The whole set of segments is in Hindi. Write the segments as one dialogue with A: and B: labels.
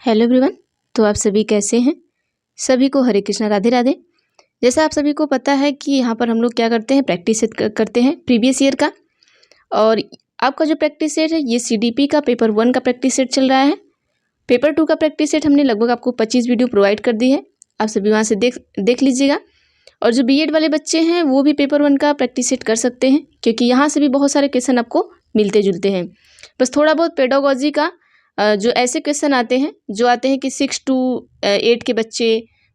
A: Hello everyone. तो आप सभी कैसे हैं? सभी को हरे कृष्णा, राधे राधे। जैसा आप सभी को पता है कि यहाँ पर हम लोग क्या करते हैं, प्रैक्टिस सेट करते हैं प्रीवियस ईयर का। और आपका जो प्रैक्टिस सेट है ये सीडीपी का पेपर 1 का प्रैक्टिस सेट चल रहा है। पेपर 2 का प्रैक्टिस सेट हमने लगभग आपको 25 वीडियो प्रोवाइड कर दी है, आप सभी वहाँ से देख लीजिएगा। और जो बीएड वाले बच्चे हैं वो भी पेपर 1 का प्रैक्टिस सेट कर सकते हैं, क्योंकि यहाँ से भी बहुत सारे क्वेश्चन आपको मिलते जुलते हैं। बस थोड़ा बहुत पेडागोजी का जो ऐसे क्वेश्चन आते हैं जो आते हैं कि 6 to 8 के बच्चे,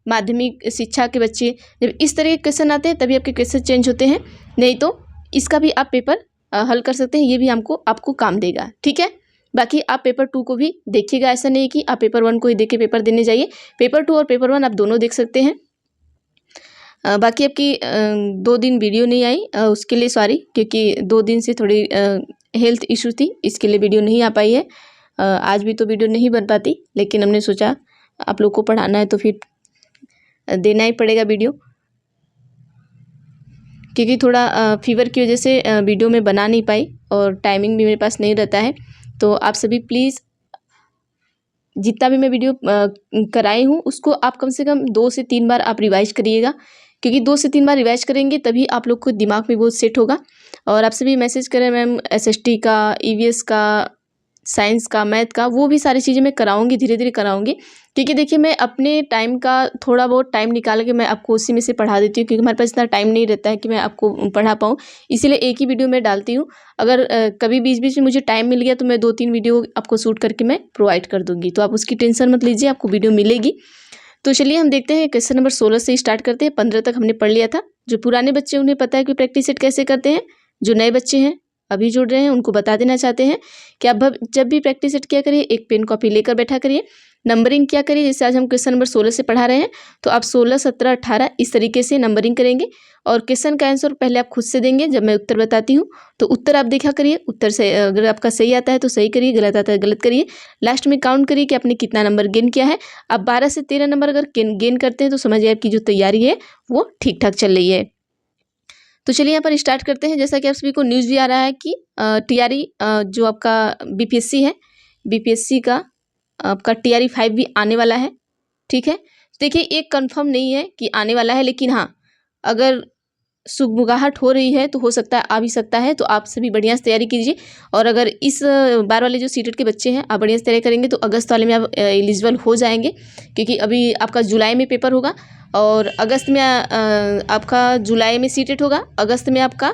A: माध्यमिक शिक्षा के बच्चे, जब इस तरह के क्वेश्चन आते हैं तभी आपके क्वेश्चन चेंज होते हैं, नहीं तो इसका भी आप पेपर हल कर सकते हैं। ये भी आपको काम देगा, ठीक है। बाकी आप पेपर 2 को भी देखिएगा, ऐसा नहीं कि आप पेपर 1 को ही देख के पेपर देने जाइए। पेपर 2 और पेपर 1 आप दोनों देख सकते हैं। बाकी आपकी 2 दिन वीडियो नहीं आई, उसके लिए सॉरी, क्योंकि 2 दिन से थोड़ी हेल्थ इशू थी, इसके लिए वीडियो नहीं आ पाई है। आज भी तो वीडियो नहीं बन पाती, लेकिन हमने सोचा आप लोग को पढ़ाना है तो फिर देना ही पड़ेगा वीडियो, क्योंकि थोड़ा फीवर की वजह से वीडियो में बना नहीं पाई और टाइमिंग भी मेरे पास नहीं रहता है। तो आप सभी प्लीज़ जितना भी मैं वीडियो कराई हूँ उसको आप कम से कम 2 से 3 बार आप रिवाइज करिएगा, क्योंकि 2 से 3 बार रिवाइज करेंगे तभी आप लोग को दिमाग में वो सेट होगा। और आप सभी मैसेज करें मैम एसएसटी का, ईवीएस का, साइंस का, मैथ का, वो भी सारी चीज़ें मैं कराऊंगी, धीरे धीरे कराऊंगी। क्योंकि देखिए मैं अपने टाइम का थोड़ा बहुत टाइम निकाल के मैं आपको उसी में से पढ़ा देती हूँ, क्योंकि हमारे पास इतना टाइम नहीं रहता है कि मैं आपको पढ़ा पाऊँ, इसीलिए एक ही वीडियो मैं डालती हूँ। अगर कभी बीच बीच में मुझे टाइम मिल गया तो मैं 2-3 वीडियो आपको शूट करके मैं प्रोवाइड कर दूँगी, तो आप उसकी टेंशन मत लीजिए, आपको वीडियो मिलेगी। तो चलिए हम देखते हैं, क्वेश्चन नंबर 16 से स्टार्ट करते हैं। 15 तक हमने पढ़ लिया था। जो पुराने बच्चे उन्हें पता है कि प्रैक्टिस सेट कैसे करते हैं, जो नए बच्चे हैं अभी जुड़ रहे हैं उनको बता देना चाहते हैं कि आप जब भी प्रैक्टिस सेट किया करिए एक पेन कॉपी लेकर बैठा करिए, नंबरिंग क्या करिए। जैसे आज हम क्वेश्चन नंबर 16 से पढ़ा रहे हैं तो आप 16, 17, 18 इस तरीके से नंबरिंग करेंगे। और क्वेश्चन का आंसर पहले आप खुद से देंगे, जब मैं उत्तर बताती हूँ तो उत्तर आप देखा करिए, उत्तर से अगर आपका सही आता है तो सही करिए, गलत आता है गलत करिए। लास्ट में काउंट करिए कि आपने कितना नंबर गेन किया है। आप 12 से 13 नंबर अगर गेन करते हैं तो समझिए आपकी जो तैयारी है वो ठीक ठाक चल रही है। तो चलिए यहाँ पर स्टार्ट करते हैं। जैसा कि आप सभी को न्यूज़ भी आ रहा है कि टीआरई जो आपका बीपीएससी है, बीपीएससी का आपका टीआरई 5 भी आने वाला है, ठीक है। देखिए एक कंफर्म नहीं है कि आने वाला है, लेकिन हाँ अगर सुगबुगाहट हो रही है तो हो सकता है आ भी सकता है। तो आप सभी बढ़िया से तैयारी कीजिए। और अगर इस बार वाले जो सीटेट के बच्चे हैं आप बढ़िया से तैयारी करेंगे तो अगस्त वाले में आप एलिजिबल हो जाएंगे, क्योंकि अभी आपका जुलाई में पेपर होगा और अगस्त में आपका जुलाई में सीटेट होगा, अगस्त में आपका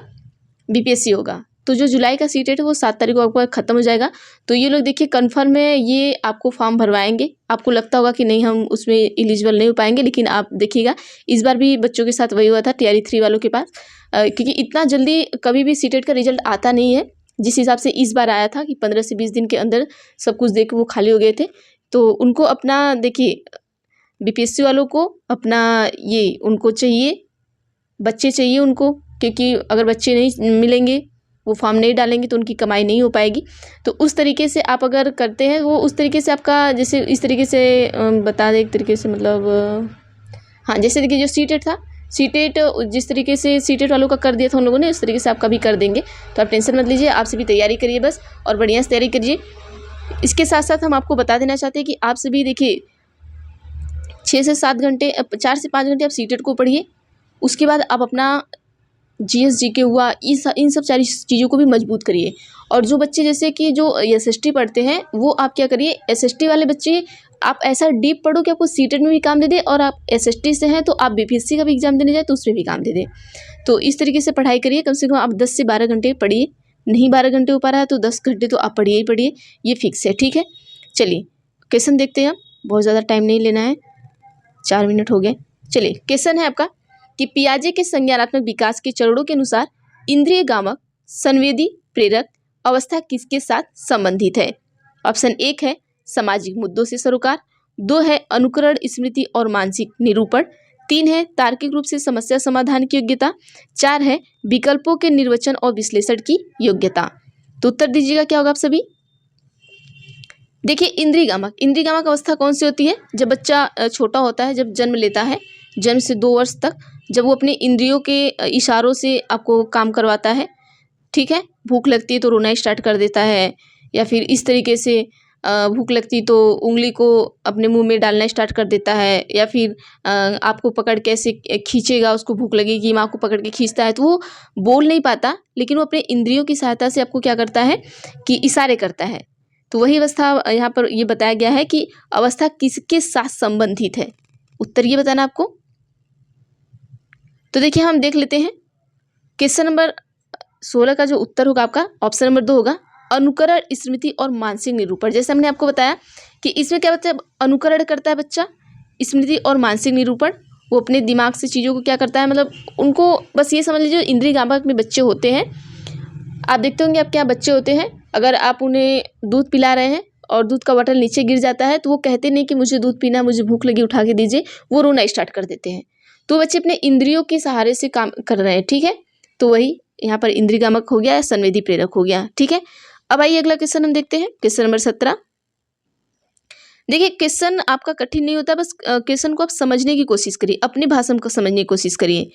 A: बीपीएससी होगा। तो जो जुलाई का सीटेट है वो 7 तारीख को आपका ख़त्म हो जाएगा। तो ये लोग देखिए कन्फर्म है, ये आपको फॉर्म भरवाएंगे। आपको लगता होगा कि नहीं हम उसमें एलिजिबल नहीं हो पाएंगे, लेकिन आप देखिएगा इस बार भी बच्चों के साथ वही हुआ था टीआरई 3 वालों के पास, क्योंकि इतना जल्दी कभी भी सीटेट का रिजल्ट आता नहीं है। जिस हिसाब से इस बार आया था कि 15 से 20 दिन के अंदर सब कुछ देख के वो खाली हो गए थे। तो उनको अपना देखिए बीपीएससी वालों को अपना ये उनको चाहिए, बच्चे चाहिए उनको, क्योंकि अगर बच्चे नहीं मिलेंगे, वो फॉर्म नहीं डालेंगे तो उनकी कमाई नहीं हो पाएगी। तो उस तरीके से आप अगर करते हैं वो उस तरीके से आपका, जैसे इस तरीके से बता दें एक तरीके से, मतलब हाँ जैसे देखिए जो सीटेट था, सीटेट जिस तरीके से सीटेट वालों का कर दिया था उन लोगों ने, उस तरीके से आपका भी कर देंगे। तो आप टेंशन मत लीजिए, आप सभी तैयारी करिए बस और बढ़िया से तैयारी करिए। इसके साथ साथ हम आपको बता देना चाहते हैं कि आप सभी देखिए 6 से 7 घंटे, 4 से 5 घंटे आप सीटेट को पढ़िए। उसके बाद आप अपना जीएस जीके हुआ, इन सब सारी चीज़ों को भी मजबूत करिए। और जो बच्चे जैसे कि जो एसएसटी पढ़ते हैं वो आप क्या करिए, एसएसटी वाले बच्चे आप ऐसा डीप पढ़ो कि आपको सीटेट में भी काम दे दे, और आप एसएसटी से हैं तो आप बीपीएससी का भी एग्जाम देने जाए तो उसमें भी काम दे दे। तो इस तरीके से पढ़ाई करिए, कम से कम आप 10 से 12 घंटे पढ़िए। नहीं 12 घंटे हो पा रहा है तो 10 घंटे तो आप पढ़िए ही पढ़िए, ये फिक्स है, ठीक है। चलिए क्वेश्चन देखते हैं, बहुत ज़्यादा टाइम नहीं लेना है, 4 मिनट हो गए। चलिए क्वेश्चन है आपका कि पियाजे के संज्ञानात्मक विकास के चरणों के अनुसार इंद्रिय गामक संवेदी प्रेरक अवस्था किसके साथ संबंधित है। ऑप्शन 1 है सामाजिक मुद्दों से सरोकार, 2 है अनुकरण स्मृति और मानसिक निरूपण, 3 है तार्किक रूप से समस्या समाधान की योग्यता, 4 है विकल्पों के निर्वचन और विश्लेषण की योग्यता। तो उत्तर दीजिएगा क्या होगा आप सभी। देखिए इंद्रिय गामक अवस्था कौन सी होती है, जब बच्चा छोटा होता है, जब जन्म लेता है, जन्म से 2 वर्ष तक, जब वो अपने इंद्रियों के इशारों से आपको काम करवाता है, ठीक है। भूख लगती है तो रोना स्टार्ट कर देता है, या फिर इस तरीके से भूख लगती तो उंगली को अपने मुंह में डालना स्टार्ट कर देता है, या फिर आपको पकड़ के ऐसे खींचेगा, उसको भूख लगेगी, माँ को पकड़ के खींचता है, तो वो बोल नहीं पाता, लेकिन वो अपने इंद्रियों की सहायता से आपको क्या करता है कि इशारे करता है। तो वही अवस्था यहाँ पर ये बताया गया है कि अवस्था किसके साथ संबंधित है। उत्तर ये बताना आपको। तो देखिए हम देख लेते हैं क्वेश्चन नंबर 16 का जो उत्तर होगा आपका ऑप्शन नंबर 2 होगा, अनुकरण, स्मृति और मानसिक निरूपण। जैसे हमने आपको बताया कि इसमें क्या होता है, अनुकरण करता है बच्चा, स्मृति और मानसिक निरूपण, वो अपने दिमाग से चीज़ों को क्या करता है, मतलब उनको बस ये समझ लीजिए इंद्रिय गामक में बच्चे होते हैं। आप देखते होंगे आपके यहाँ बच्चे होते हैं, अगर आप उन्हें दूध पिला रहे हैं और दूध का बॉटल नीचे गिर जाता है तो वो कहते नहीं कि मुझे दूध पीना, मुझे भूख लगी, उठा के दीजिए, वो रोना स्टार्ट कर देते हैं। तो बच्चे अपने इंद्रियों के सहारे से काम कर रहे हैं, ठीक है। तो वही यहाँ पर इंद्रिय गामक हो गया या संवेदी प्रेरक हो गया, ठीक है। अब आइए अगला क्वेश्चन हम देखते हैं, क्वेश्चन नंबर 17। देखिए क्वेश्चन आपका कठिन नहीं होता, बस क्वेश्चन को आप समझने की कोशिश करिए, अपनी भाषा में समझने की कोशिश करिए।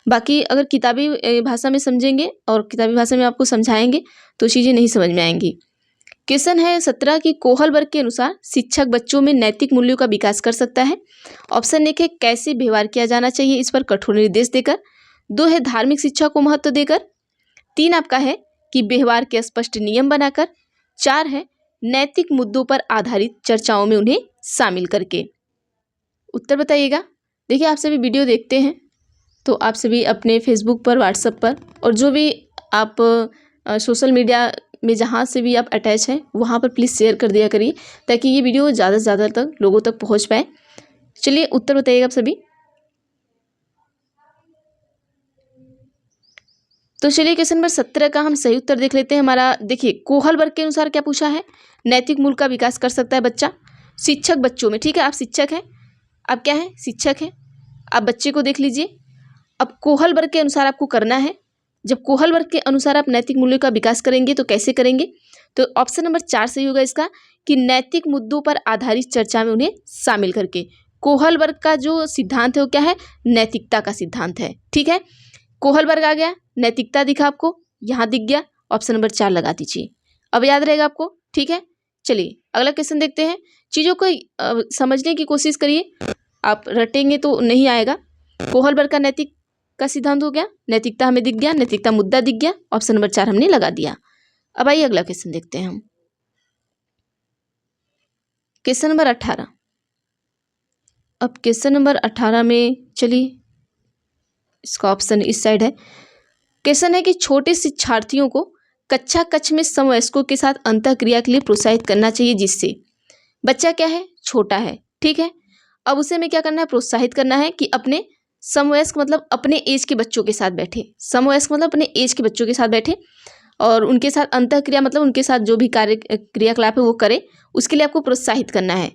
A: बाकी अगर किताबी भाषा में समझेंगे और किताबी भाषा में आपको समझाएंगे तो चीज़ें नहीं समझ में आएंगी। क्वेश्चन है 17 की कोहल वर्ग के अनुसार शिक्षक बच्चों में नैतिक मूल्यों का विकास कर सकता है। ऑप्शन 1 है कैसे व्यवहार किया जाना चाहिए, इस पर कठोर निर्देश देकर। 2 है धार्मिक शिक्षा को महत्व देकर। 3 आपका है कि व्यवहार के स्पष्ट नियम बनाकर। 4 है नैतिक मुद्दों पर आधारित चर्चाओं में उन्हें शामिल करके। उत्तर बताइएगा। देखिए आप सभी वीडियो देखते हैं तो आप सभी अपने फेसबुक पर, व्हाट्सएप पर और जो भी आप सोशल मीडिया में जहाँ से भी आप अटैच हैं वहाँ पर प्लीज़ शेयर कर दिया करिए, ताकि ये वीडियो ज़्यादा से ज़्यादा तक लोगों तक पहुँच पाए। चलिए उत्तर बताइएगा आप सभी। तो चलिए क्वेश्चन नंबर 17 का हम सही उत्तर देख लेते हैं। हमारा देखिए कोहल वर्ग के अनुसार क्या पूछा है, नैतिक मूल्य का विकास कर सकता है बच्चा शिक्षक बच्चों में, ठीक है। आप शिक्षक हैं, आप क्या हैं, शिक्षक हैं, आप बच्चे को देख लीजिए। अब कोहल वर्ग के अनुसार आपको करना है, जब कोहल वर्ग के अनुसार आप नैतिक मूल्यों का विकास करेंगे तो कैसे करेंगे, तो ऑप्शन नंबर 4 सही होगा इसका, कि नैतिक मुद्दों पर आधारित चर्चा में उन्हें शामिल करके। कोहल वर्ग का जो सिद्धांत है वो क्या है, नैतिकता का सिद्धांत है, ठीक है। कोहल वर्ग आ गया, नैतिकता दिखा आपको, यहाँ दिख गया, ऑप्शन नंबर 4 लगा दीजिए, अब याद रहेगा आपको, ठीक है। चलिए अगला क्वेश्चन देखते हैं। चीज़ों को समझने की कोशिश करिए, आप रटेंगे तो नहीं आएगा। कोहल वर्ग का नैतिक का सिद्धांत हो गया, नैतिकता हमें दिख गया, नैतिकता मुद्दा दिख गया, ऑप्शन नंबर 4 हमने लगा दिया। अब आइए अगला क्वेश्चन देखते हैं हम, क्वेश्चन नंबर 18। अब क्वेश्चन नंबर 18 में चलिए इसका ऑप्शन इस साइड है। क्वेश्चन है कि छोटे शिक्षार्थियों को कक्षा कक्ष में समवयस्कों के साथ अंतःक्रिया के लिए प्रोत्साहित करना चाहिए, जिससे बच्चा क्या है, छोटा है, ठीक है। अब उसे में क्या करना है, प्रोत्साहित करना है कि अपने समवयस्क मतलब अपने एज के बच्चों के साथ बैठे, समवयस्क मतलब अपने एज के बच्चों के साथ बैठे और उनके साथ अंतःक्रिया मतलब उनके साथ जो भी कार्य क्रियाकलाप है वो करे, उसके लिए आपको प्रोत्साहित करना है,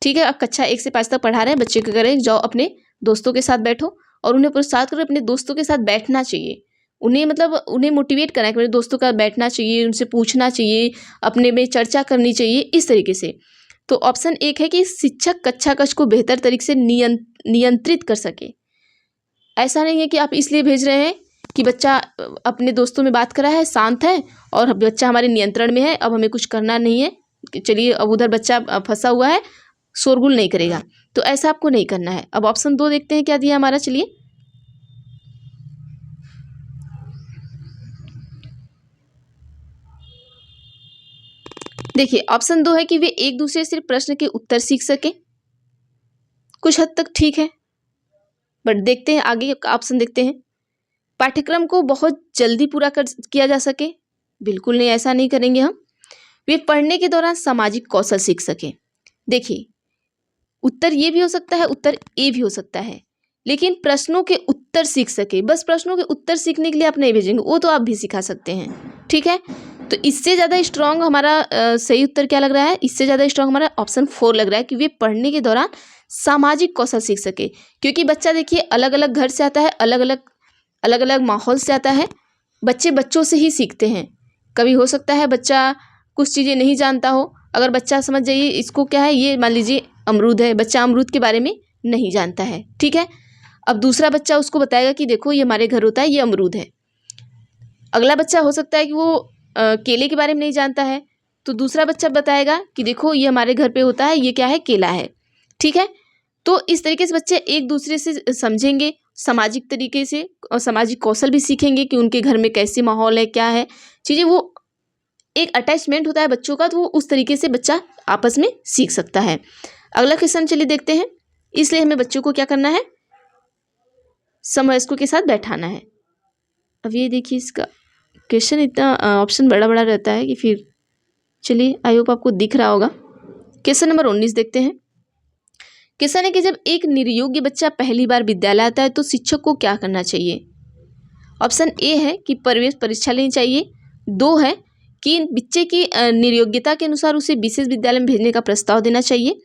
A: ठीक है। आप कक्षा 1 से 5 तक पढ़ा रहे हैं, बच्चे को करें जाओ अपने दोस्तों के साथ बैठो और उन्हें प्रोत्साहित करो, अपने दोस्तों के साथ बैठना चाहिए, उन्हें मतलब उन्हें मोटिवेट करना है कि मेरे दोस्तों का बैठना चाहिए, उनसे पूछना चाहिए, अपने में चर्चा करनी चाहिए, इस तरीके से। तो ऑप्शन 1 है कि शिक्षक कक्षा कक्ष को बेहतर तरीके से नियंत्रित कर सके। ऐसा नहीं है कि आप इसलिए भेज रहे हैं कि बच्चा अपने दोस्तों में बात कर रहा है, शांत है और बच्चा हमारे नियंत्रण में है, अब हमें कुछ करना नहीं है, चलिए अब उधर बच्चा फंसा हुआ है, शोरगुल नहीं करेगा, तो ऐसा आपको नहीं करना है। अब ऑप्शन 2 देखते हैं क्या दिया हमारा, चलिए देखिए ऑप्शन 2 है कि वे एक दूसरे से प्रश्न के उत्तर सीख सके, कुछ हद तक ठीक है, बट देखते हैं आगे ऑप्शन देखते हैं। पाठ्यक्रम को बहुत जल्दी पूरा किया जा सके, बिल्कुल नहीं, ऐसा नहीं करेंगे हम। वे पढ़ने के दौरान सामाजिक कौशल सीख सके। देखिए उत्तर ये भी हो सकता है, उत्तर ए भी हो सकता है, लेकिन प्रश्नों के उत्तर सीख सके, बस प्रश्नों के उत्तर सीखने के लिए आप नहीं भेजेंगे, वो तो आप भी सिखा सकते हैं, ठीक है। तो इससे ज़्यादा स्ट्रांग हमारा सही उत्तर क्या लग रहा है, इससे ज़्यादा स्ट्रांग हमारा ऑप्शन 4 लग रहा है कि वे पढ़ने के दौरान सामाजिक कौशल सीख सके। क्योंकि बच्चा देखिए अलग अलग घर से आता है, अलग अलग माहौल से आता है, बच्चे बच्चों से ही सीखते हैं। कभी हो सकता है बच्चा कुछ चीज़ें नहीं जानता हो, अगर बच्चा समझ जाइए इसको क्या है, ये मान लीजिए अमरूद है, बच्चा अमरूद के बारे में नहीं जानता है, ठीक है। अब दूसरा बच्चा उसको बताएगा कि देखो ये हमारे घर होता है, ये अमरूद है। अगला बच्चा हो सकता है कि वो केले के बारे में नहीं जानता है, तो दूसरा बच्चा बताएगा कि देखो ये हमारे घर पे होता है, ये क्या है, केला है। ठीक है, तो इस तरीके से बच्चे एक दूसरे से समझेंगे, सामाजिक तरीके से, और सामाजिक कौशल भी सीखेंगे कि उनके घर में कैसी माहौल है, क्या है चीज़ें। वो एक अटैचमेंट होता है बच्चों का, तो वो उस तरीके से बच्चा आपस में सीख सकता है। अगला क्वेश्चन चलिए देखते हैं। इसलिए हमें बच्चों को क्या करना है, समवयस्कों के साथ बैठाना है। अब ये देखिए, इसका क्वेश्चन इतना ऑप्शन बड़ा बड़ा रहता है कि फिर चलिए, आई होप आपको दिख रहा होगा। क्वेश्चन नंबर 19 देखते हैं। क्वेश्चन है कि जब एक निर्योग्य बच्चा पहली बार विद्यालय आता है तो शिक्षक को क्या करना चाहिए। ऑप्शन ए है कि प्रवेश परीक्षा लेनी चाहिए। 2 है कि बच्चे की निर्योग्यता के अनुसार उसे विशेष विद्यालय में भेजने का प्रस्ताव देना चाहिए।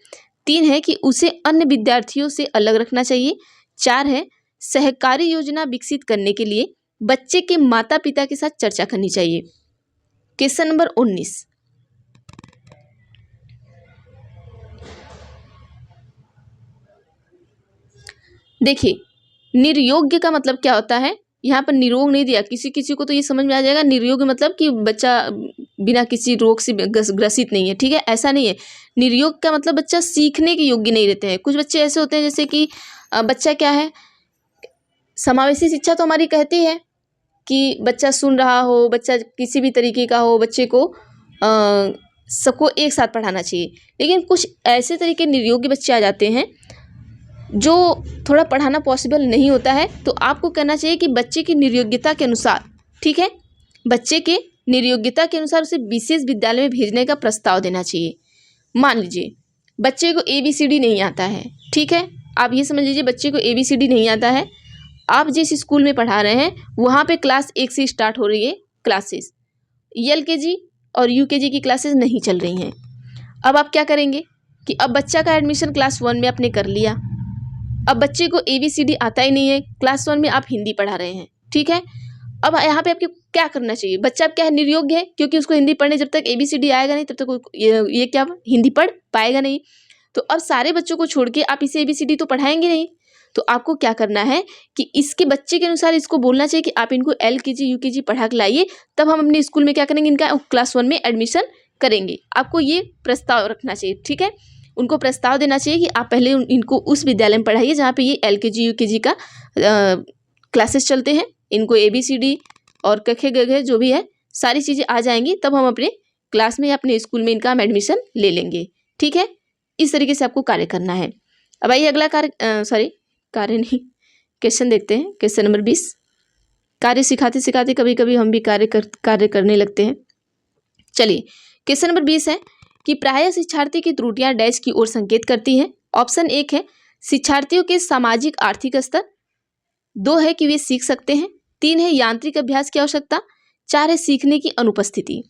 A: 3 है कि उसे अन्य विद्यार्थियों से अलग रखना चाहिए। 4 है सहकारी योजना विकसित करने के लिए बच्चे के माता पिता के साथ चर्चा करनी चाहिए। Question number 19। देखिए, निर्योग्य का मतलब क्या होता है। यहाँ पर निरोग नहीं दिया, किसी किसी को तो ये समझ में आ जाएगा निर्योग्य मतलब कि बच्चा बिना किसी रोग से ग्रसित नहीं है। ठीक है, ऐसा नहीं है। निर्योग का मतलब बच्चा सीखने के योग्य नहीं रहते हैं। कुछ बच्चे ऐसे होते हैं जैसे कि बच्चा क्या है, समावेशी शिक्षा तो हमारी कहती है कि बच्चा सुन रहा हो, बच्चा किसी भी तरीके का हो, बच्चे को सबको एक साथ पढ़ाना चाहिए। लेकिन कुछ ऐसे तरीके निर्योग्य बच्चे आ जाते हैं जो थोड़ा पढ़ाना पॉसिबल नहीं होता है। तो आपको कहना चाहिए कि बच्चे की निर्योग्यता के अनुसार, ठीक है, बच्चे के निर्योग्यता के अनुसार उसे विशेष विद्यालय में भेजने का प्रस्ताव देना चाहिए। मान लीजिए बच्चे को ABCD नहीं आता है। ठीक है, आप ये समझ लीजिए बच्चे को ABCD नहीं आता है। आप जिस स्कूल में पढ़ा रहे हैं वहाँ पे क्लास 1 से स्टार्ट हो रही है क्लासेस, LKG और UKG की क्लासेस नहीं चल रही हैं। अब आप क्या करेंगे कि अब बच्चा का एडमिशन क्लास 1 में आपने कर लिया। अब बच्चे को ABCD आता ही नहीं है, क्लास 1 में आप हिंदी पढ़ा रहे हैं। ठीक है, अब यहाँ पे आपको क्या करना चाहिए। बच्चा क्या है, निर्योग्य है, क्योंकि उसको हिंदी पढ़ने जब तक ABCD आएगा नहीं तब तक ये क्या हिंदी पढ़ पाएगा नहीं। तो अब सारे बच्चों को छोड़ के आप इसे ABCD तो पढ़ाएंगे नहीं। तो आपको क्या करना है कि इसके बच्चे के अनुसार इसको बोलना चाहिए कि आप इनको LKG UKG पढ़ा के लाइए, तब हम अपने स्कूल में क्या करेंगे, इनका क्लास 1 में एडमिशन करेंगे। आपको ये प्रस्ताव रखना चाहिए। ठीक है, उनको प्रस्ताव देना चाहिए कि आप पहले इनको उस विद्यालय में पढ़ाइए जहाँ पे ये LKG UKG का क्लासेस चलते हैं। इनको ABCD और कखे गघे जो भी है सारी चीज़ें आ जाएंगी, तब हम अपने क्लास में अपने स्कूल में इनका हम एडमिशन ले लेंगे। ठीक है, इस तरीके से आपको कार्य करना है। अब आइए अगला कार्य नहीं, क्वेश्चन देखते हैं। Question number 20। कार्य सिखाते सिखाते कभी कभी हम भी कार्य करने लगते हैं। चलिए, क्वेश्चन नंबर 20 है कि प्रायः शिक्षार्थी की त्रुटियां डैश की ओर संकेत करती हैं। ऑप्शन 1 है शिक्षार्थियों के सामाजिक आर्थिक स्तर। 2 है कि वे सीख सकते हैं। 3 है यांत्रिक अभ्यास की आवश्यकता। 4 है सीखने की अनुपस्थिति।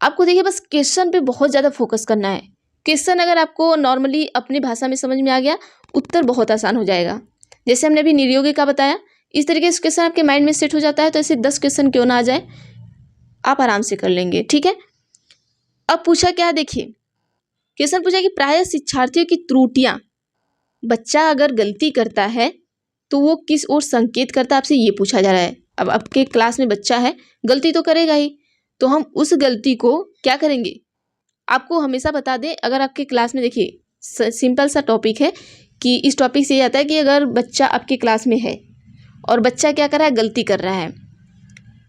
A: आपको देखिए बस क्वेश्चन पे बहुत ज़्यादा फोकस करना है। क्वेश्चन अगर आपको नॉर्मली अपनी भाषा में समझ में आ गया, उत्तर बहुत आसान हो जाएगा। जैसे हमने अभी निर्योग्य का बताया, इस तरीके से क्वेश्चन आपके माइंड में सेट हो जाता है। तो ऐसे 10 क्वेश्चन क्यों ना आ जाए, आप आराम से कर लेंगे। ठीक है, अब पूछा क्या, देखिए क्वेश्चन पूछा कि प्रायः शिक्षार्थियों की त्रुटियां, बच्चा अगर गलती करता है तो वो किस ओर संकेत करता है, आपसे ये पूछा जा रहा है। अब आपके क्लास में बच्चा है, गलती तो करेगा ही, तो हम उस गलती को क्या करेंगे, आपको हमेशा बता दें। अगर आपके क्लास में देखिए सिंपल सा टॉपिक है कि इस टॉपिक से ये आता है कि अगर बच्चा आपके क्लास में है और बच्चा क्या कर रहा है, गलती कर रहा है,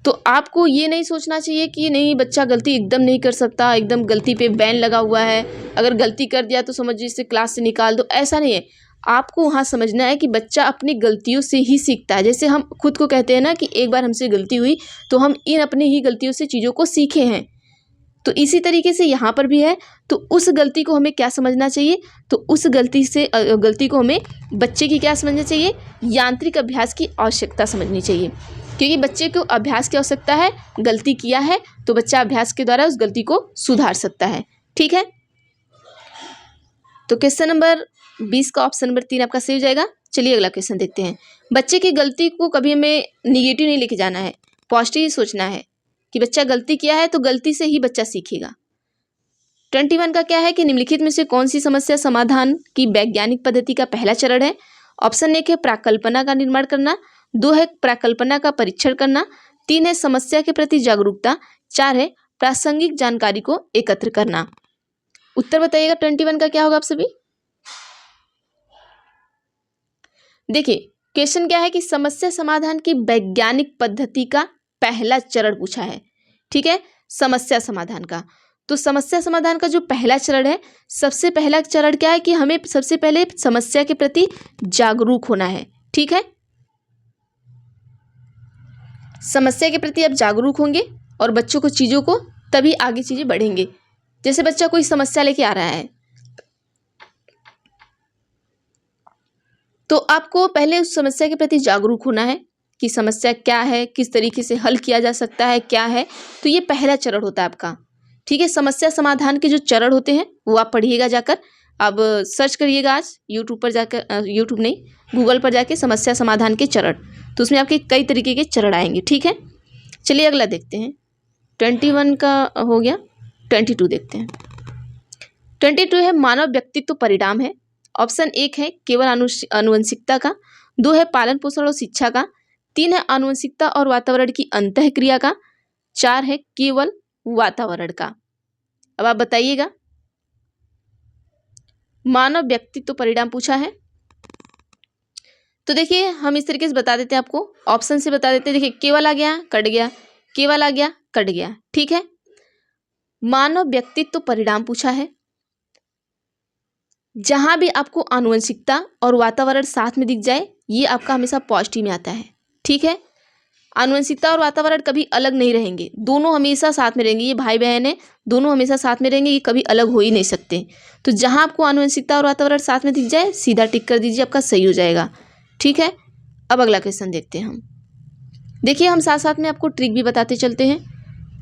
A: तो आपको ये नहीं सोचना चाहिए कि नहीं बच्चा गलती एकदम नहीं कर सकता, एकदम गलती पे बैन लगा हुआ है, अगर गलती कर दिया तो समझिए इसे क्लास से निकाल दो। ऐसा नहीं है, आपको वहाँ समझना है कि बच्चा अपनी गलतियों से ही सीखता है। जैसे हम खुद को कहते हैं ना कि एक बार हमसे गलती हुई तो हम इन अपनी ही गलतियों से चीज़ों को सीखे हैं, तो इसी तरीके से यहाँ पर भी है। तो उस गलती को हमें क्या समझना चाहिए, तो उस गलती को हमें बच्चे की क्या समझना चाहिए, यांत्रिक अभ्यास की आवश्यकता समझनी चाहिए। क्योंकि बच्चे को अभ्यास की आवश्यकता है, गलती किया है तो बच्चा अभ्यास के द्वारा उस गलती को सुधार सकता है। ठीक है, तो क्वेश्चन नंबर 20 का ऑप्शन नंबर 3 आपका सही हो जाएगा। चलिए अगला क्वेश्चन देखते हैं। बच्चे की गलती को कभी हमें निगेटिव नहीं लेके जाना है, पॉजिटिव ही सोचना है कि बच्चा गलती किया है तो गलती से ही बच्चा सीखेगा। 21 का क्या है कि निम्नलिखित में से कौन सी समस्या समाधान की वैज्ञानिक पद्धति का पहला चरण है। ऑप्शन 1 है प्राकल्पना का निर्माण करना। 2 है प्राकल्पना का परीक्षण करना। 3 है समस्या के प्रति जागरूकता। 4 है प्रासंगिक जानकारी को एकत्र करना। उत्तर बताइएगा 21 का क्या होगा आप सभी। देखिए क्वेश्चन क्या है कि समस्या समाधान की वैज्ञानिक पद्धति का पहला चरण पूछा है। ठीक है, समस्या समाधान का। तो समस्या समाधान का जो पहला चरण है, सबसे पहला चरण क्या है कि हमें सबसे पहले समस्या के प्रति जागरूक होना है। ठीक है, समस्या के प्रति आप जागरूक होंगे और बच्चों को चीज़ों को तभी आगे चीज़ें बढ़ेंगे। जैसे बच्चा कोई समस्या लेके आ रहा है तो आपको पहले उस समस्या के प्रति जागरूक होना है कि समस्या क्या है, किस तरीके से हल किया जा सकता है, क्या है। तो ये पहला चरण होता है आपका। ठीक है, समस्या समाधान के जो चरण होते हैं वो आप पढ़िएगा जाकर। अब सर्च करिएगा आज यूट्यूब पर जाकर, यूट्यूब नहीं गूगल पर जाके समस्या समाधान के चरण, तो उसमें आपके कई तरीके के चरण आएंगे। ठीक है, चलिए अगला देखते हैं। 21 का हो गया, 22 देखते हैं। 22 है मानव व्यक्तित्व परिणाम है। ऑप्शन 1 है केवल आनुवंशिकता का, 2 है पालन पोषण और शिक्षा का, 3 है आनुवंशिकता और वातावरण की अंतःक्रिया का, 4 है केवल वातावरण का। अब आप बताइएगा, मानव व्यक्तित्व परिणाम पूछा है। तो देखिए हम इस तरीके से बता देते हैं आपको, ऑप्शन से बता देते हैं। देखिए केवल आ गया कट गया, केवल आ गया कट गया। ठीक है, मानव व्यक्तित्व परिणाम पूछा है। जहां भी आपको आनुवंशिकता और वातावरण साथ में दिख जाए ये आपका हमेशा पॉजिटिव में आता है। ठीक है, आनुवंशिकता और वातावरण कभी अलग नहीं रहेंगे, दोनों हमेशा साथ में रहेंगे। ये भाई बहन है, दोनों हमेशा साथ में रहेंगे, ये कभी अलग हो ही नहीं सकते। तो जहां आपको आनुवंशिकता और वातावरण साथ में दिख जाए सीधा टिक कर दीजिए, आपका सही हो जाएगा। ठीक है, अब अगला क्वेश्चन देखते हैं हम। देखिए हम साथ साथ में आपको ट्रिक भी बताते चलते हैं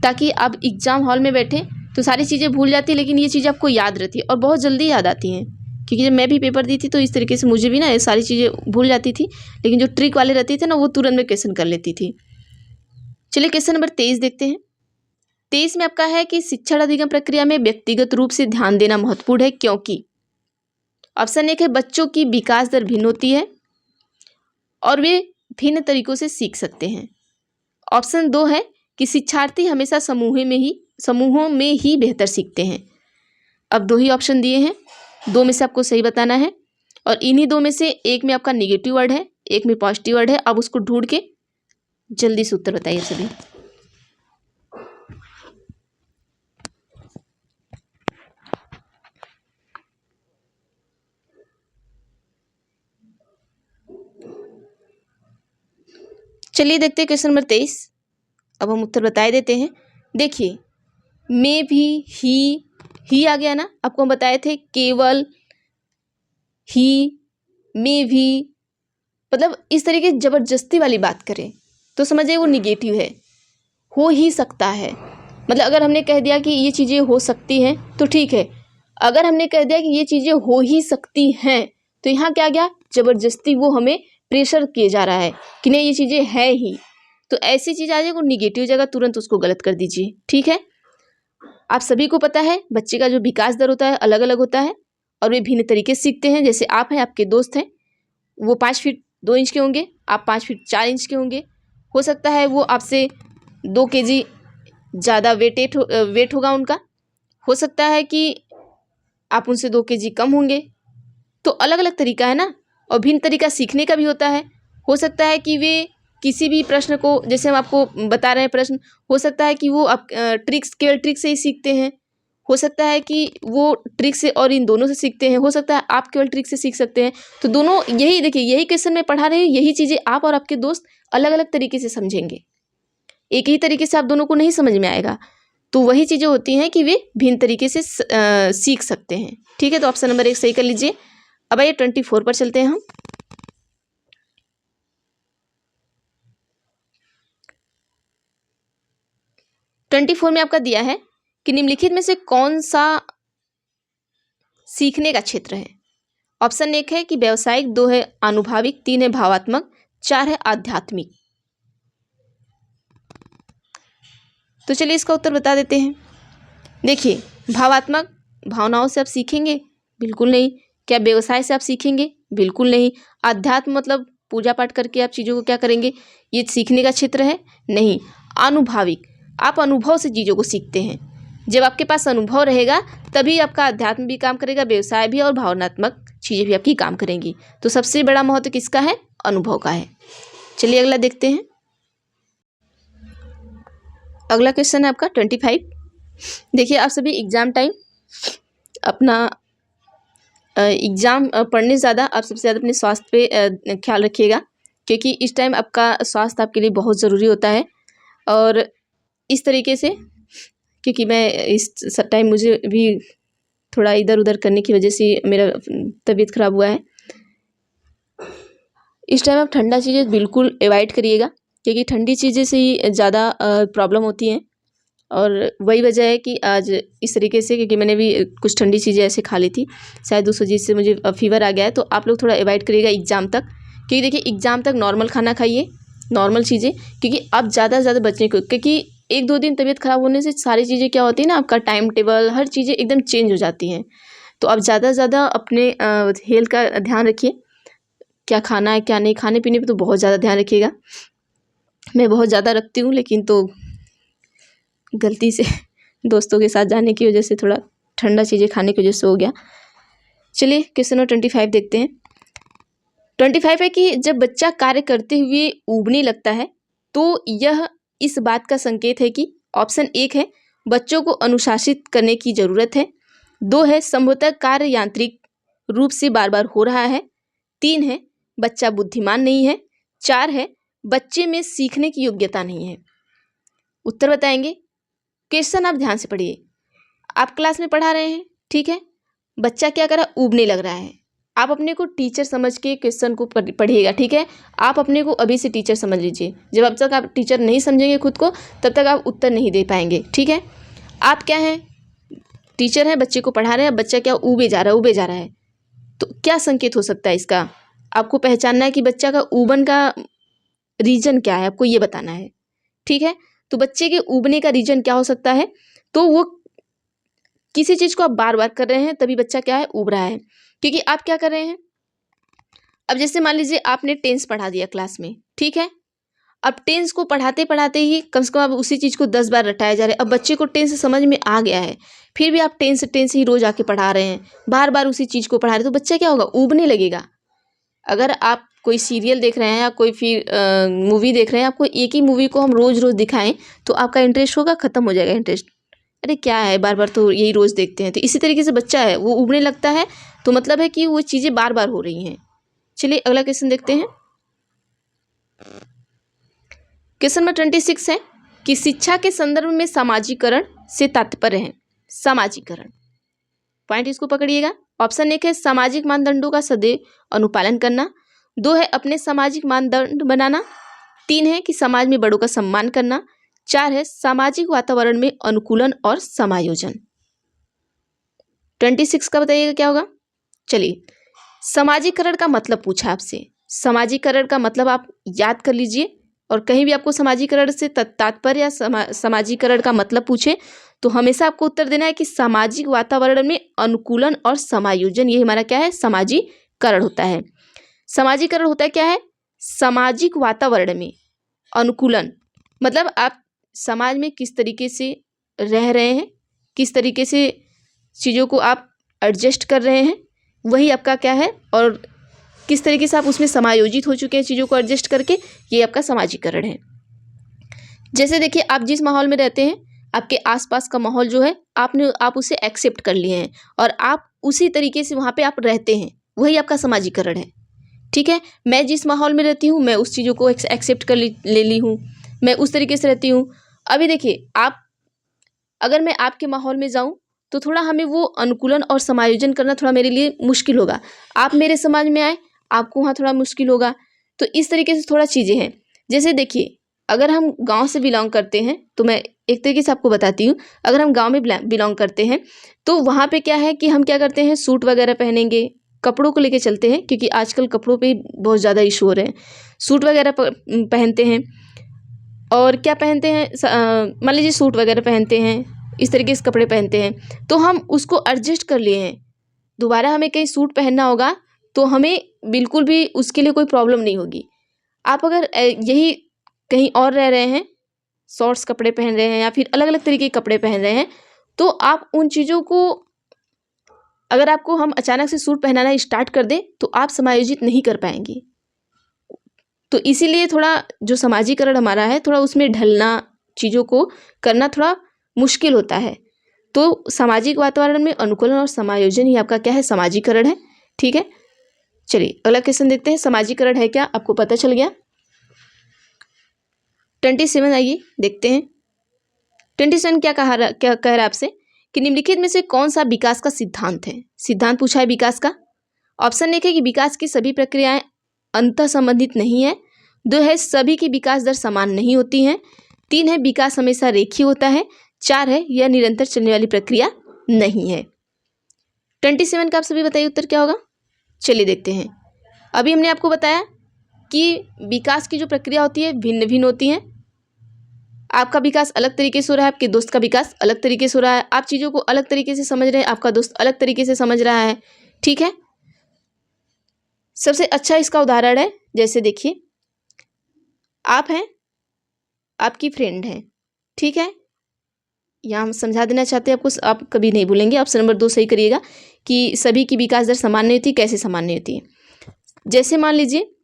A: ताकि आप एग्जाम हॉल में बैठे तो सारी चीज़ें भूल जाती है, लेकिन ये चीज़ें आपको याद रहती है और बहुत जल्दी याद आती हैं। क्योंकि जब मैं भी पेपर दी थी तो इस तरीके से मुझे भी ना ये सारी चीज़ें भूल जाती थी, लेकिन जो ट्रिक वाले रहते थे ना वो तुरंत में क्वेश्चन कर लेती थी। चलिए क्वेश्चन नंबर 23 देखते हैं। 23 में आपका है कि शिक्षण अधिगम प्रक्रिया में व्यक्तिगत रूप से ध्यान देना महत्वपूर्ण है क्योंकि। ऑप्शन 1 है बच्चों की विकास दर भिन्न होती है और वे भिन्न तरीकों से सीख सकते हैं। ऑप्शन 2 है कि शिक्षार्थी हमेशा समूहों में ही बेहतर सीखते हैं। अब 2 ही ऑप्शन दिए हैं, 2 में से आपको सही बताना है और इन्हीं 2 में से एक में आपका नेगेटिव वर्ड है, एक में पॉजिटिव वर्ड है। अब उसको ढूंढ के जल्दी से उत्तर बताइए सभी। चलिए देखते हैं क्वेश्चन नंबर 23। अब हम उत्तर बता देते हैं। देखिए में भी ही आ गया ना, आपको हम बताए थे केवल ही में भी, मतलब इस तरीके जबरदस्ती वाली बात करें तो समझिए वो निगेटिव है, हो ही सकता है। मतलब अगर हमने कह दिया कि ये चीज़ें हो सकती हैं तो ठीक है, अगर हमने कह दिया कि ये चीज़ें हो ही सकती हैं तो यहाँ क्या गया, जबरदस्ती वो हमें प्रेशर किए जा रहा है कि नहीं ये चीज़ें है ही। तो ऐसी चीज़ आ जाए वो निगेटिव जगह तुरंत उसको गलत कर दीजिए। ठीक है, आप सभी को पता है बच्चे का जो विकास दर होता है अलग अलग होता है और वे भिन्न तरीके से सीखते हैं। जैसे आप हैं, आपके दोस्त हैं, वो 5 फीट 2 इंच के होंगे, आप 5 फीट 4 इंच के होंगे। हो सकता है वो आपसे 2 kg ज़्यादा वेट होगा उनका, हो सकता है कि आप उनसे 2 kg कम होंगे। तो अलग अलग तरीका है ना, और भिन्न तरीका सीखने का भी होता है। हो सकता है कि वे किसी भी प्रश्न को, जैसे हम आपको बता रहे हैं प्रश्न, हो सकता है कि वो आप केवल ट्रिक से ही सीखते हैं, हो सकता है कि वो ट्रिक से और इन दोनों से सीखते हैं, हो सकता है आप केवल ट्रिक से सीख सकते हैं। तो दोनों यही देखिए, यही क्वेश्चन में पढ़ा रही हूँ, यही चीज़ें आप और आपके दोस्त अलग अलग तरीके से समझेंगे, एक ही तरीके से आप दोनों को नहीं समझ में आएगा। तो वही चीज़ें होती हैं कि वे भिन्न तरीके से सीख सकते हैं। ठीक है, तो ऑप्शन नंबर 1 सही कर लीजिए। अब आइए 24 पर चलते हैं हम। 24 में आपका दिया है कि निम्नलिखित में से कौन सा सीखने का क्षेत्र है। ऑप्शन 1 है कि व्यावसायिक, 2 है आनुभविक, 3 है भावात्मक, 4 है आध्यात्मिक। तो चलिए इसका उत्तर बता देते हैं। देखिए भावात्मक, भावनाओं से आप सीखेंगे? बिल्कुल नहीं। क्या व्यवसाय से आप सीखेंगे? बिल्कुल नहीं। आध्यात्म मतलब पूजा पाठ करके आप चीज़ों को क्या करेंगे? ये सीखने का क्षेत्र है? नहीं। आनुभविक, आप अनुभव से चीज़ों को सीखते हैं। जब आपके पास अनुभव रहेगा तभी आपका अध्यात्म भी काम करेगा, व्यवसाय भी, और भावनात्मक चीज़ें भी आपकी काम करेंगी। तो सबसे बड़ा महत्व किसका है? अनुभव का है। चलिए अगला देखते हैं। अगला क्वेश्चन है आपका 25। देखिए, आप सभी एग्ज़ाम टाइम अपना एग्ज़ाम पढ़ने ज़्यादा, आप सबसे ज़्यादा अपने स्वास्थ्य पे ख्याल रखिएगा, क्योंकि इस टाइम आपका स्वास्थ्य आपके लिए बहुत ज़रूरी होता है। और इस तरीके से, क्योंकि मैं इस टाइम मुझे भी थोड़ा इधर उधर करने की वजह से मेरा तबीयत ख़राब हुआ है। इस टाइम आप ठंडा चीज़ें बिल्कुल अवॉइड करिएगा, क्योंकि ठंडी चीज़ें से ही ज़्यादा प्रॉब्लम होती हैं। और वही वजह है कि आज इस तरीके से, क्योंकि मैंने भी कुछ ठंडी चीज़ें ऐसे खा ली थी, शायद उस वजह से मुझे फीवर आ गया है। तो आप लोग थोड़ा अवॉइड करिएगा एग्ज़ाम तक, क्योंकि देखिए एग्ज़ाम तक नॉर्मल खाना खाइए, नॉर्मल चीज़ें, क्योंकि अब ज़्यादा से ज़्यादा बचने को, क्योंकि 1-2 दिन तबीयत ख़राब होने से सारी चीज़ें क्या होती है ना, आपका टाइम टेबल, हर चीज़ें एकदम चेंज हो जाती हैं। तो आप ज़्यादा से ज़्यादा अपने हेल्थ का ध्यान रखिए, क्या खाना है क्या नहीं, खाने पीने पर तो बहुत ज़्यादा ध्यान रखिएगा। मैं बहुत ज़्यादा रखती हूँ, लेकिन तो गलती से दोस्तों के साथ जाने की वजह से थोड़ा ठंडा चीज़ें खाने की वजह से हो गया। चलिए क्वेश्चन नंबर 25 देखते हैं। 25 है कि जब बच्चा कार्य करते हुए ऊबने लगता है तो यह इस बात का संकेत है कि ऑप्शन 1 है बच्चों को अनुशासित करने की ज़रूरत है, 2 है संभवतः कार्य यांत्रिक रूप से बार बार हो रहा है, 3 है बच्चा बुद्धिमान नहीं है, 4 है बच्चे में सीखने की योग्यता नहीं है। उत्तर बताएंगे। क्वेश्चन आप ध्यान से पढ़िए। आप क्लास में पढ़ा रहे हैं, ठीक है, बच्चा क्या कर रहा है? ऊबने लग रहा है। आप अपने को टीचर समझ के क्वेश्चन को पढ़िएगा, ठीक है। आप अपने को अभी से टीचर समझ लीजिए। जब तक आप टीचर नहीं समझेंगे खुद को, तब तक आप उत्तर नहीं दे पाएंगे, ठीक है। आप क्या हैं? टीचर हैं, बच्चे को पढ़ा रहे हैं, बच्चा क्या ऊबे जा रहा है। तो क्या संकेत हो सकता है इसका? आपको पहचानना है कि बच्चा का ऊबन का रीजन क्या है, आपको ये बताना है, ठीक है। तो बच्चे के ऊबने का रीजन क्या हो सकता है? तो वो किसी चीज़ को आप बार बार कर रहे हैं, तभी बच्चा क्या है? ऊब रहा है। क्योंकि आप क्या कर रहे हैं, अब जैसे मान लीजिए आपने टेंस पढ़ा दिया क्लास में, ठीक है। अब टेंस को पढ़ाते पढ़ाते ही कम से कम आप उसी चीज़ को 10 बार रटाया जा रहा है। अब बच्चे को टेंस समझ में आ गया है, फिर भी आप टेंस ही रोज आके पढ़ा रहे हैं, बार बार उसी चीज़ को पढ़ा रहे हैं, तो बच्चा क्या होगा? ऊबने लगेगा। अगर आप कोई सीरियल देख रहे हैं या कोई फिर मूवी देख रहे हैं, आपको एक ही मूवी को हम रोज़ रोज़ दिखाएं तो आपका इंटरेस्ट होगा, ख़त्म हो जाएगा इंटरेस्ट। अरे क्या है, बार बार तो यही रोज़ देखते हैं। तो इसी तरीके से बच्चा है, वो उबने लगता है, तो मतलब है कि वो चीज़ें बार बार हो रही हैं। चलिए अगला क्वेश्चन देखते हैं। क्वेश्चन नंबर 26 है कि शिक्षा के संदर्भ में सामाजिकरण से तात्पर्य है। सामाजिकरण पॉइंट इसको पकड़िएगा। ऑप्शन 1 है सामाजिक मानदंडों का सदैव अनुपालन करना, 2 है अपने सामाजिक मानदंड बनाना, 3 है कि समाज में बड़ों का सम्मान करना, 4 है सामाजिक वातावरण में अनुकूलन और समायोजन। 26 का बताइएगा क्या होगा। चलिए, समाजीकरण का मतलब पूछा आपसे। समाजीकरण का मतलब आप याद कर लीजिए, और कहीं भी आपको समाजीकरण से तात्पर्य या समाजीकरण का मतलब पूछे तो हमेशा आपको उत्तर देना है कि सामाजिक वातावरण में अनुकूलन और समायोजन, ये हमारा क्या है? समाजीकरण होता है। समाजीकरण होता है क्या है? सामाजिक वातावरण में अनुकूलन, मतलब आप समाज में किस तरीके से रह रहे हैं, किस तरीके से चीज़ों को आप एडजस्ट कर रहे हैं, वही आपका क्या है, और किस तरीके से आप उसमें समायोजित हो चुके हैं चीज़ों को एडजस्ट करके, ये आपका समाजीकरण है। जैसे देखिए, आप जिस माहौल में रहते हैं, आपके आसपास का माहौल जो है, आप उसे एक्सेप्ट कर लिए हैं और आप उसी तरीके से वहाँ पे आप रहते हैं, वही आपका समाजीकरण है, ठीक है। मैं जिस माहौल में रहती हूँ, मैं उस चीज़ों को एक्सेप्ट कर ले ली हूँ, मैं उस तरीके से रहती हूँ। अभी देखिए, अगर मैं आपके माहौल में जाऊँ तो थोड़ा हमें वो अनुकूलन और समायोजन करना थोड़ा मेरे लिए मुश्किल होगा। आप मेरे समाज में आए, आपको वहाँ थोड़ा मुश्किल होगा। तो इस तरीके से थोड़ा चीज़ें हैं। जैसे देखिए, अगर हम गांव से बिलोंग करते हैं तो मैं एक तरीके से आपको बताती हूँ। अगर हम गांव में बिलोंग करते हैं तो वहाँ पे क्या है कि हम क्या करते हैं, सूट वगैरह पहनेंगे, कपड़ों को लेके चलते हैं, क्योंकि आजकल कपड़ों पे बहुत ज़्यादा इशू हो रहे हैं। सूट वगैरह पहनते हैं, और क्या पहनते हैं, मान लीजिए सूट वगैरह पहनते हैं, इस तरीके से कपड़े पहनते हैं, तो हम उसको एडजस्ट कर लिए हैं। दोबारा हमें कहीं सूट पहनना होगा तो हमें बिल्कुल भी उसके लिए कोई प्रॉब्लम नहीं होगी। आप अगर यही कहीं और रह रहे हैं शॉर्ट्स कपड़े पहन रहे हैं या फिर अलग अलग तरीके के कपड़े पहन रहे हैं, तो आप उन चीज़ों को, अगर आपको हम अचानक से सूट पहनाना स्टार्ट कर दें तो आप समायोजित नहीं कर पाएंगी। तो इसीलिए थोड़ा जो समाजीकरण हमारा है, थोड़ा उसमें ढलना, चीज़ों को करना थोड़ा मुश्किल होता है। तो सामाजिक वातावरण में अनुकूलन और समायोजन ही आपका क्या है, समाजीकरण है। ठीक है, चलिए अगला क्वेश्चन देखते हैं, समाजीकरण है क्या, आपको पता चल गया। 27 आइए देखते हैं। 27 क्या कह रहा है आपसे कि निम्नलिखित में से कौन सा विकास का सिद्धांत है। सिद्धांत पूछा है विकास का। ऑप्शन एक है कि विकास की सभी प्रक्रियाएं अंतः संबंधित नहीं है। 2 है सभी की विकास दर समान नहीं होती हैं। 3 है विकास हमेशा रेखीय होता है। 4 है यह निरंतर चलने वाली प्रक्रिया नहीं है। 27 का आप सभी बताइए उत्तर क्या होगा। चलिए देखते हैं। अभी हमने आपको बताया कि विकास की जो प्रक्रिया होती है भिन्न भिन्न होती है। आपका विकास अलग तरीके से हो रहा है, आपके दोस्त का विकास अलग तरीके से हो रहा है, आप चीज़ों को अलग तरीके से समझ रहे हैं, आपका दोस्त अलग तरीके से समझ रहा है। ठीक है, सबसे अच्छा इसका उदाहरण है, जैसे देखिए आप हैं, आपकी फ्रेंड है। ठीक है, यहाँ हम समझा देना चाहते हैं आपको, आप कभी नहीं भूलेंगे। ऑप्शन नंबर 2 सही करिएगा कि सभी की विकास दर समान नहीं होती। कैसे समान नहीं होती है, जैसे मान लीजिए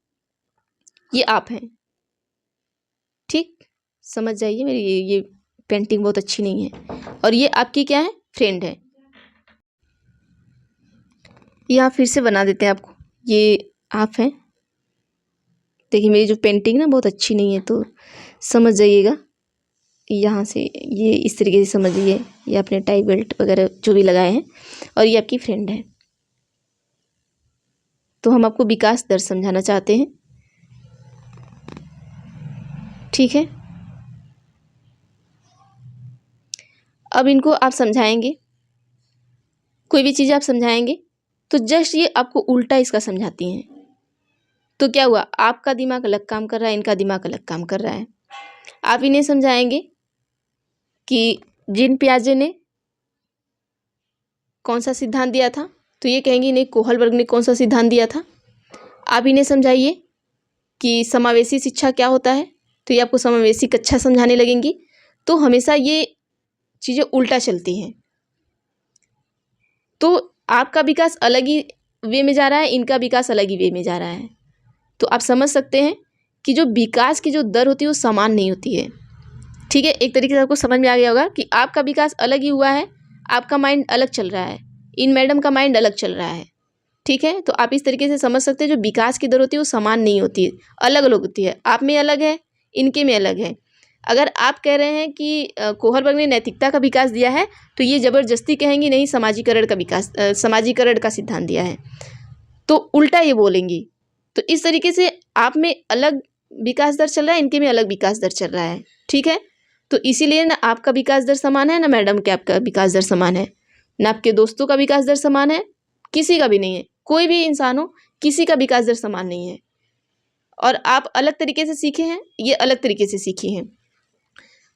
A: ये आप हैं, ठीक, समझ जाइए मेरी ये पेंटिंग बहुत अच्छी नहीं है, और ये आपकी क्या है, फ्रेंड है। यहाँ फिर से बना देते हैं आपको, ये आप हैं। देखिए मेरी जो पेंटिंग ना बहुत अच्छी नहीं है, तो समझ जाइएगा। यहाँ से ये इस तरीके से समझिए, ये अपने टाई बेल्ट वगैरह जो भी लगाए हैं, और ये आपकी फ्रेंड है। तो हम आपको विकास दर समझाना चाहते हैं। ठीक है, अब इनको आप समझाएंगे, कोई भी चीज़ आप समझाएंगे तो जस्ट ये आपको उल्टा इसका समझाती हैं। तो क्या हुआ, आपका दिमाग अलग काम कर रहा है, इनका दिमाग अलग काम कर रहा है। आप इन्हें समझाएंगे कि जीन पियाजे ने कौन सा सिद्धांत दिया था, तो ये कहेंगे नहीं, कोहलबर्ग ने कौन सा सिद्धांत दिया था। आप इन्हें समझाइए कि समावेशी शिक्षा क्या होता है, तो ये आपको समावेशी कक्षा समझाने लगेंगी। तो हमेशा ये चीज़ें उल्टा चलती हैं। तो आपका विकास अलग ही वे में जा रहा है, इनका विकास अलग ही वे में जा रहा है। तो आप समझ सकते हैं कि जो विकास की जो दर होती है वो समान नहीं होती है। ठीक है, एक तरीके से आपको समझ में आ गया होगा कि आपका विकास अलग ही हुआ है, आपका माइंड अलग चल रहा है, इन मैडम का माइंड अलग चल रहा है। ठीक है, तो आप इस तरीके से समझ सकते हैं जो विकास की दर होती है वो समान नहीं होती है, अलग अलग होती है। आप में अलग है, इनके में अलग है। अगर आप कह रहे हैं कि कोहलबर्ग ने नैतिकता का विकास दिया है, तो ये ज़बरदस्ती कहेंगी नहीं, समाजीकरण का विकास, समाजीकरण का सिद्धांत दिया है, तो उल्टा ये बोलेंगी। तो इस तरीके से आप में अलग विकास दर चल रहा है, इनके में अलग विकास दर चल रहा है। ठीक है, तो इसीलिए ना आपका विकास दर समान है, ना मैडम के आपका विकास दर समान है, ना आपके दोस्तों का विकास दर समान है, किसी का भी नहीं है। कोई भी इंसान हो, किसी का विकास दर समान नहीं है। और आप अलग तरीके से सीखे हैं, ये अलग तरीके से सीखी हैं।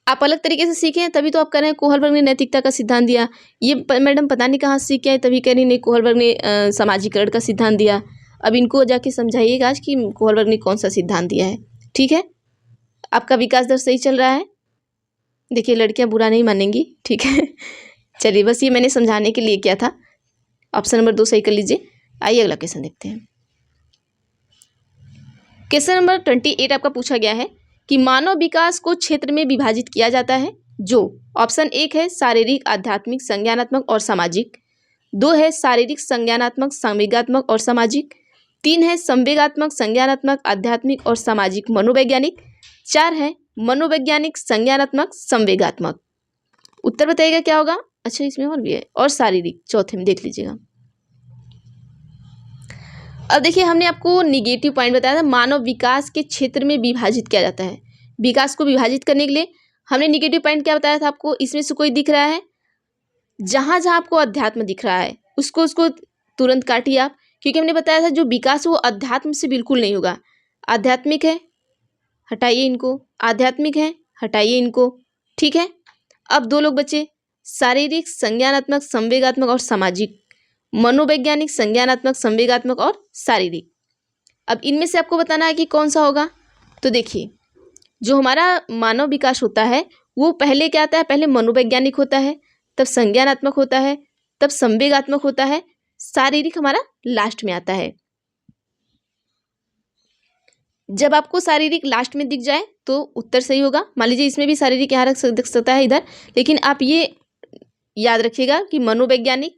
A: आप अलग तरीके से सीखे हैं, तभी तो आप कह रहे हैं कोहलबर्ग ने नैतिकता का सिद्धांत दिया। ये मैडम पता नहीं कहाँ से सीख के आए, तभी कह रही नहीं, कोहलबर्ग ने समाजीकरण का सिद्धांत दिया। अब इनको जाके समझाइएगा आज कि कोहलबर्ग ने कौन सा सिद्धांत दिया है। ठीक है, आपका विकास दर सही चल रहा है। देखिए लड़कियां बुरा नहीं मानेंगी। ठीक है, चलिए बस ये मैंने समझाने के लिए किया था। ऑप्शन नंबर 2 सही कर लीजिए। आइए अगला क्वेश्चन देखते हैं। क्वेश्चन नंबर 28 आपका पूछा गया है कि मानव विकास को क्षेत्र में विभाजित किया जाता है, जो ऑप्शन 1 है शारीरिक, आध्यात्मिक, संज्ञानात्मक और सामाजिक। 2 है शारीरिक, संज्ञानात्मक, संवेगात्मक और सामाजिक। 3 है संवेगात्मक, संज्ञानात्मक, आध्यात्मिक और सामाजिक मनोवैज्ञानिक। 4 है मनोवैज्ञानिक, संज्ञानात्मक, संवेगात्मक। उत्तर बताइएगा क्या होगा। अच्छा इसमें और भी है, और शारीरिक चौथे में देख लीजिएगा। अब देखिए हमने आपको निगेटिव पॉइंट बताया था, मानव विकास के क्षेत्र में विभाजित किया जाता है। विकास को विभाजित करने के लिए हमने निगेटिव पॉइंट क्या बताया था आपको, इसमें से कोई दिख रहा है, जहाँ जहाँ आपको अध्यात्म दिख रहा है उसको तुरंत काटिए आप, क्योंकि हमने बताया था जो विकास वो अध्यात्म से बिल्कुल नहीं होगा। आध्यात्मिक है, हटाइए इनको, आध्यात्मिक है, हटाइए इनको। ठीक है, अब 2 लोग बचे, शारीरिक, संज्ञानात्मक, संवेगात्मक और सामाजिक। मनोवैज्ञानिक, संज्ञानात्मक, संवेगात्मक और शारीरिक। अब इनमें से आपको बताना है कि कौन सा होगा। तो देखिए जो हमारा मानव विकास होता है वो पहले क्या आता है, पहले मनोवैज्ञानिक होता है, तब संज्ञानात्मक होता है, तब संवेगात्मक होता है, शारीरिक हमारा लास्ट में आता है। जब आपको शारीरिक लास्ट में दिख जाए तो उत्तर सही होगा। मान लीजिए इसमें भी शारीरिक यहाँ दिख सकता है इधर, लेकिन आप ये याद रखिएगा कि मनोवैज्ञानिक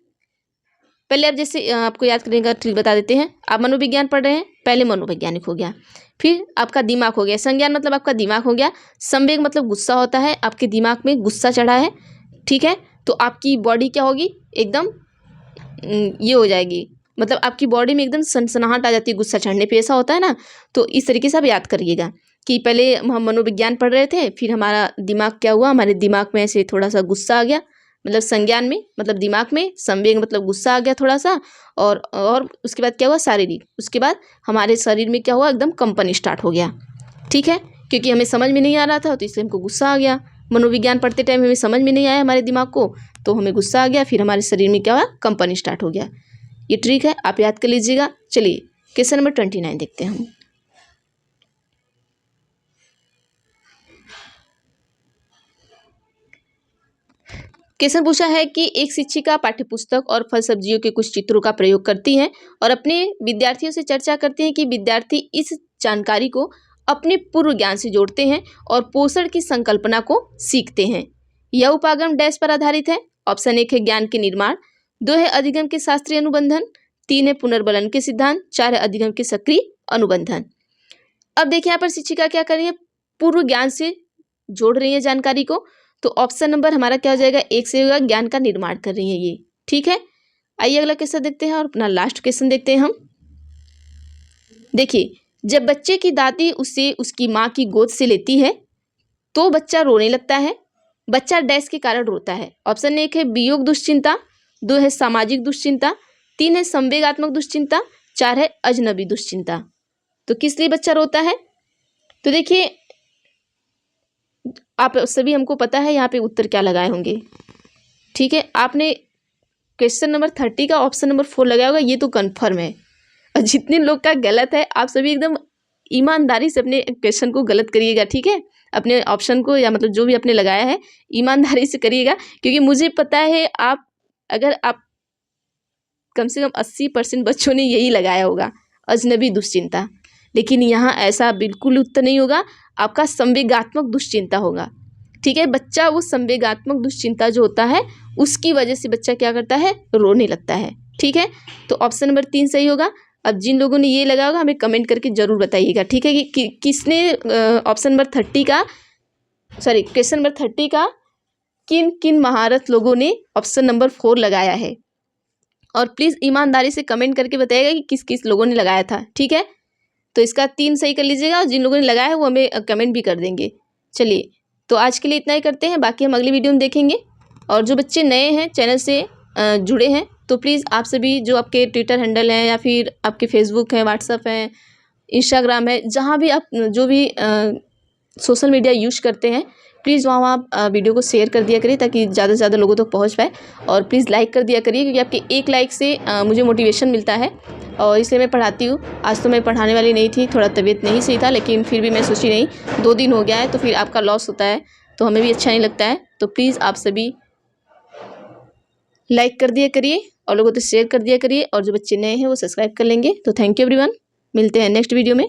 A: पहले, आप जैसे आपको याद करने का ट्रिक बता देते हैं। आप मनोविज्ञान पढ़ रहे हैं, पहले मनोवैज्ञानिक हो गया, फिर आपका दिमाग हो गया, संज्ञान मतलब आपका दिमाग हो गया, संवेग मतलब गुस्सा होता है, आपके दिमाग में गुस्सा चढ़ा है, ठीक है, तो आपकी बॉडी क्या होगी, एकदम ये हो जाएगी, मतलब आपकी बॉडी में एकदम सनसनाहट आ जाती है गुस्सा चढ़ने पे, ऐसा होता है ना। तो इस तरीके से आप याद करिएगा कि पहले हम मनोविज्ञान पढ़ रहे थे, फिर हमारा दिमाग क्या हुआ, हमारे दिमाग में ऐसे थोड़ा सा गुस्सा आ गया, मतलब संज्ञान में मतलब दिमाग में, संवेग मतलब गुस्सा आ गया थोड़ा सा, और उसके बाद क्या हुआ, शारीरिक, उसके बाद हमारे शरीर में क्या हुआ, एकदम कंपन स्टार्ट हो गया, ठीक है, क्योंकि हमें समझ में नहीं आ रहा था तो इसलिए हमको गुस्सा आ गया। मनोविज्ञान पढ़ते टाइम हमें समझ में नहीं आया हमारे दिमाग को, तो हमें गुस्सा आ गया, फिर हमारे शरीर में क्या हुआ, कंपन स्टार्ट हो गया। ये ट्रिक है, आप याद कर लीजिएगा। चलिए क्वेश्चन नंबर 29 देखते हैं हम। क्वेश्चन पूछा है कि एक शिक्षिका पाठ्यपुस्तक और फल सब्जियों के कुछ चित्रों का प्रयोग करती हैं और अपने विद्यार्थियों से चर्चा करती हैं कि विद्यार्थी इस जानकारी को अपने पूर्व ज्ञान से जोड़ते हैं और पोषण की संकल्पना को सीखते हैं। यह उपागम डैश पर आधारित है। ऑप्शन 1 है ज्ञान के निर्माण, 2 है अधिगम के शास्त्रीय अनुबंधन, 3 है पुनर्बलन के सिद्धांत, 4 है अधिगम के सक्रिय अनुबंधन। अब देखिए यहाँ पर शिक्षिका क्या कर रही है, पूर्व ज्ञान से जोड़ रही है जानकारी को, तो ऑप्शन नंबर हमारा क्या हो जाएगा, 1 से होगा, ज्ञान का निर्माण कर रही है ये, ठीक है। आइए अगला क्वेश्चन देखते हैं और अपना लास्ट क्वेश्चन देखते हैं हम। देखिए, जब बच्चे की दादी उसे उसकी माँ की गोद से लेती है तो बच्चा रोने लगता है। बच्चा डैश के कारण रोता है। ऑप्शन 1 है वियोग दुश्चिंता, 2 है सामाजिक दुश्चिंता, 3 है संवेगात्मक दुश्चिंता, 4 है अजनबी दुश्चिंता। तो किस लिए बच्चा रोता है? तो देखिए, आप सभी हमको पता है यहाँ पे उत्तर क्या लगाए होंगे, ठीक है। आपने क्वेश्चन नंबर 30 का ऑप्शन नंबर 4 लगाया होगा, ये तो कन्फर्म है। और जितने लोग का गलत है, आप सभी एकदम ईमानदारी से अपने क्वेश्चन को गलत करिएगा, ठीक है। अपने ऑप्शन को या मतलब जो भी आपने लगाया है ईमानदारी से करिएगा, क्योंकि मुझे पता है अगर आप कम से कम 80% बच्चों ने यही लगाया होगा, अजनबी दुश्चिंता। लेकिन यहाँ ऐसा बिल्कुल उत्तर नहीं होगा, आपका संवेगात्मक दुश्चिंता होगा, ठीक है। बच्चा वो संवेगात्मक दुश्चिंता जो होता है उसकी वजह से बच्चा क्या करता है, रोने लगता है, ठीक है। तो ऑप्शन नंबर 3 सही होगा। अब जिन लोगों ने ये लगा होगा हमें कमेंट करके जरूर बताइएगा, ठीक है, कि किसने ऑप्शन नंबर 30 का, सॉरी क्वेश्चन नंबर 30 का किन किन महारत लोगों ने ऑप्शन नंबर 4 लगाया है। और प्लीज़ ईमानदारी से कमेंट करके बताइएगा कि किस किस लोगों ने लगाया था, ठीक है। तो इसका 3 सही कर लीजिएगा, और जिन लोगों ने लगाया है वो हमें कमेंट भी कर देंगे। चलिए, तो आज के लिए इतना ही करते हैं, बाकी हम अगली वीडियो में देखेंगे। और जो बच्चे नए हैं चैनल से जुड़े हैं, तो प्लीज़ आप सभी जो आपके ट्विटर हैंडल हैं या फिर आपके फेसबुक है, व्हाट्सअप है, इंस्टाग्राम है, जहाँ भी आप जो भी सोशल मीडिया यूज़ करते हैं, प्लीज़ वहाँ आप वीडियो को शेयर कर दिया करिए ताकि ज़्यादा से ज़्यादा लोगों तक पहुँच पाए। और प्लीज़ लाइक कर दिया करिए, क्योंकि आपके एक लाइक से मुझे मोटिवेशन मिलता है और इसलिए मैं पढ़ाती हूँ। आज तो मैं पढ़ाने वाली नहीं थी, थोड़ा तबीयत नहीं सही था, लेकिन फिर भी मैं सोची नहीं, 2 दिन हो गया है तो फिर आपका लॉस होता है तो हमें भी अच्छा नहीं लगता है। तो प्लीज़ आप सभी लाइक कर दिया करिए और लोगों को शेयर कर दिया करिए, और जो बच्चे नए हैं वो सब्सक्राइब कर लेंगे। तो थैंक यू एवरीवन, मिलते हैं नेक्स्ट वीडियो में।